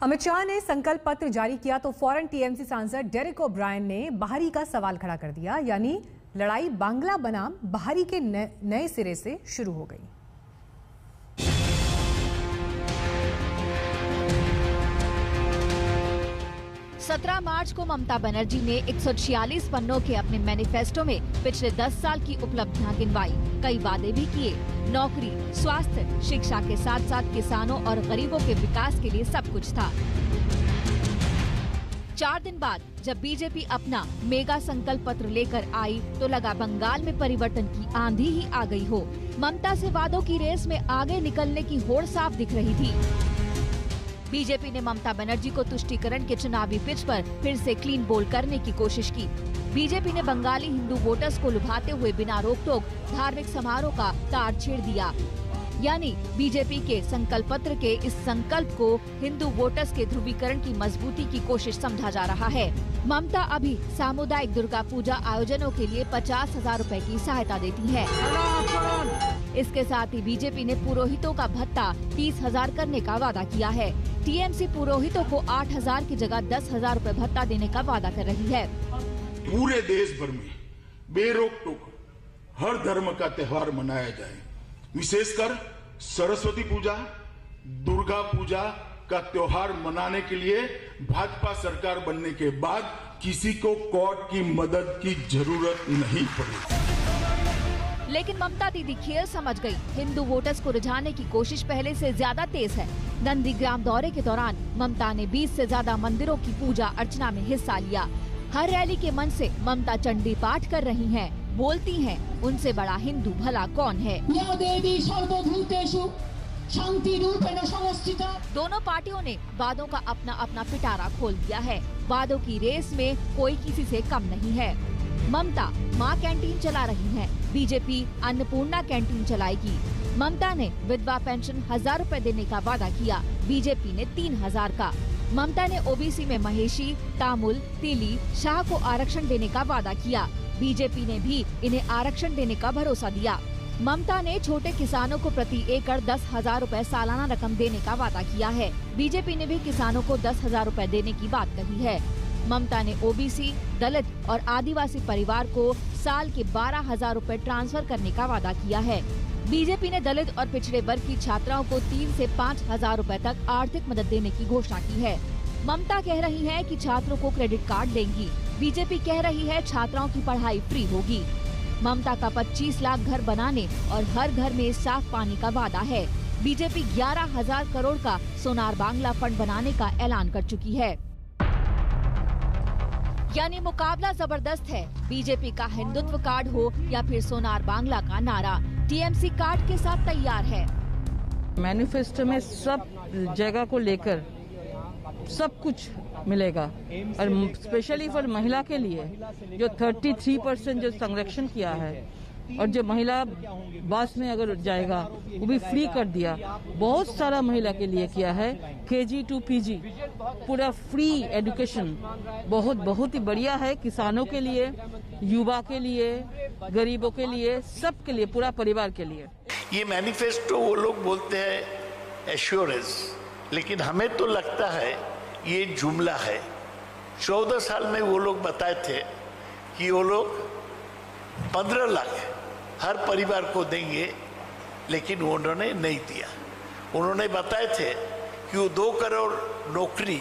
अमित शाह ने संकल्प पत्र जारी किया तो फौरन टीएमसी सांसद डेरेक ओब्रायन ने बाहरी का सवाल खड़ा कर दिया, यानी लड़ाई बांग्ला बनाम बाहरी के नए सिरे से शुरू हो गई। 17 मार्च को ममता बनर्जी ने 146 पन्नों के अपने मैनिफेस्टो में पिछले 10 साल की उपलब्धियां गिनवाई। कई वादे भी किए। नौकरी, स्वास्थ्य, शिक्षा के साथ साथ किसानों और गरीबों के विकास के लिए सब कुछ था। 4 दिन बाद जब बीजेपी अपना मेगा संकल्प पत्र लेकर आई तो लगा बंगाल में परिवर्तन की आंधी ही आ गई हो। ममता से वादों की रेस में आगे निकलने की होड़ साफ दिख रही थी। बीजेपी ने ममता बनर्जी को तुष्टीकरण के चुनावी पिच पर फिर से क्लीन बोल्ड करने की कोशिश की। बीजेपी ने बंगाली हिंदू वोटर्स को लुभाते हुए बिना रोक-टोक धार्मिक समारोह का तार छेड़ दिया। यानी बीजेपी के संकल्प पत्र के इस संकल्प को हिंदू वोटर्स के ध्रुवीकरण की मजबूती की कोशिश समझा जा रहा है। ममता अभी सामुदायिक दुर्गा पूजा आयोजनों के लिए 50,000 रुपए की सहायता देती है। इसके साथ ही बीजेपी ने पुरोहितों का भत्ता 30,000 करने का वादा किया है। टीएमसी पुरोहितों को 8,000 की जगह 10,000 रुपए भत्ता देने का वादा कर रही है। पूरे देश भर में बेरोक टोक हर धर्म का त्योहार मनाया जाए, विशेषकर सरस्वती पूजा, दुर्गा पूजा का त्योहार मनाने के लिए भाजपा सरकार बनने के बाद किसी को कोर्ट की मदद की जरूरत नहीं पड़ी। लेकिन ममता दीदी खेल समझ गई। हिंदू वोटर्स को रिझाने की कोशिश पहले से ज्यादा तेज है। नंदीग्राम दौरे के दौरान ममता ने 20 से ज्यादा मंदिरों की पूजा अर्चना में हिस्सा लिया। हर रैली के मंच से ममता चंडी पाठ कर रही हैं, बोलती हैं, उनसे बड़ा हिंदू भला कौन है। दोनों पार्टियों ने वादों का अपना अपना पिटारा खोल दिया है। वादों की रेस में कोई किसी से कम नहीं है। ममता माँ कैंटीन चला रही हैं, बीजेपी अन्नपूर्णा कैंटीन चलाएगी। ममता ने विधवा पेंशन 1,000 रुपए देने का वादा किया, बीजेपी ने 3,000 का। ममता ने ओबीसी में महेशी, तामुल, तीली, शाह को आरक्षण देने का वादा किया, बीजेपी ने भी इन्हें आरक्षण देने का भरोसा दिया। ममता ने छोटे किसानों को प्रति एकड़ 10,000 रुपए सालाना रकम देने का वादा किया है, बीजेपी ने भी किसानों को 10,000 रुपए देने की बात कही है। ममता ने ओबीसी, दलित और आदिवासी परिवार को साल के 12,000 रुपए ट्रांसफर करने का वादा किया है। बीजेपी ने दलित और पिछड़े वर्ग की छात्राओं को 3 से 5,000 रुपए तक आर्थिक मदद देने की घोषणा की है। ममता कह रही है कि छात्रों को क्रेडिट कार्ड देंगी, बीजेपी कह रही है छात्राओं की पढ़ाई फ्री होगी। ममता का 25 लाख घर बनाने और हर घर में साफ पानी का वादा है। बीजेपी 11,000 करोड़ का सोनार बांग्ला फंड बनाने का ऐलान कर चुकी है। यानी मुकाबला जबरदस्त है। बीजेपी का हिंदुत्व कार्ड हो या फिर सोनार बांग्ला का नारा, टीएमसी कार्ड के साथ तैयार है। मैनिफेस्टो में सब जगह को लेकर सब कुछ मिलेगा और स्पेशली फॉर महिला के लिए जो 33% जो संरक्षण किया है और जो महिला बस में अगर जाएगा वो भी फ्री कर दिया। बहुत सारा महिला के लिए किया है, KG to PG पूरा फ्री एजुकेशन बहुत ही बढ़िया है। किसानों के लिए, युवा के लिए, गरीबों के लिए, सबके लिए, पूरा परिवार के लिए। ये मैनिफेस्टो वो लोग बोलते हैं एश्योरेंस, लेकिन हमें तो लगता है ये जुमला है। 14 साल में वो लोग बताए थे कि वो लोग 15 लाख हर परिवार को देंगे, लेकिन उन्होंने नहीं दिया। उन्होंने बताए थे कि वो 2 करोड़ नौकरी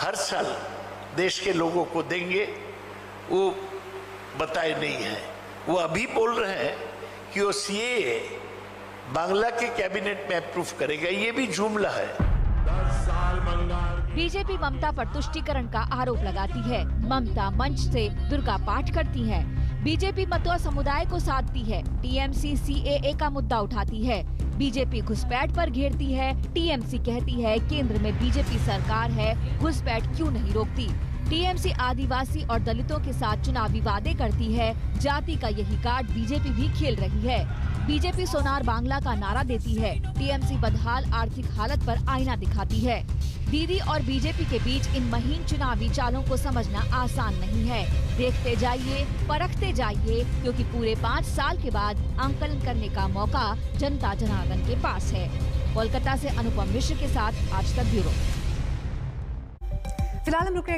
हर साल देश के लोगों को देंगे, वो बताए नहीं है। वो अभी बोल रहे हैं कि वो CAA बांग्ला के कैबिनेट में अप्रूव करेगा, ये भी जुमला है। 10 साल बीजेपी ममता पर तुष्टीकरण का आरोप लगाती है। ममता मंच से दुर्गा पाठ करती है। बीजेपी मतुआ समुदाय को साधती है। टीएमसी CAA का मुद्दा उठाती है। बीजेपी घुसपैठ पर घेरती है। टीएमसी कहती है केंद्र में बीजेपी सरकार है, घुसपैठ क्यों नहीं रोकती। टीएमसी आदिवासी और दलितों के साथ चुनावी वादे करती है। जाति का यही कार्ड बीजेपी भी खेल रही है। बीजेपी सोनार बांग्ला का नारा देती है। टीएमसी बदहाल आर्थिक हालत पर आईना दिखाती है। दीदी और बीजेपी के बीच इन महीन चुनावी चालों को समझना आसान नहीं है। देखते जाइए, परखते जाइए, क्योंकि पूरे 5 साल के बाद आंकलन करने का मौका जनता जनार्दन के पास है। कोलकाता से अनुपम मिश्र के साथ आज तक ब्यूरो। फिलहाल हम रुक रहे हैं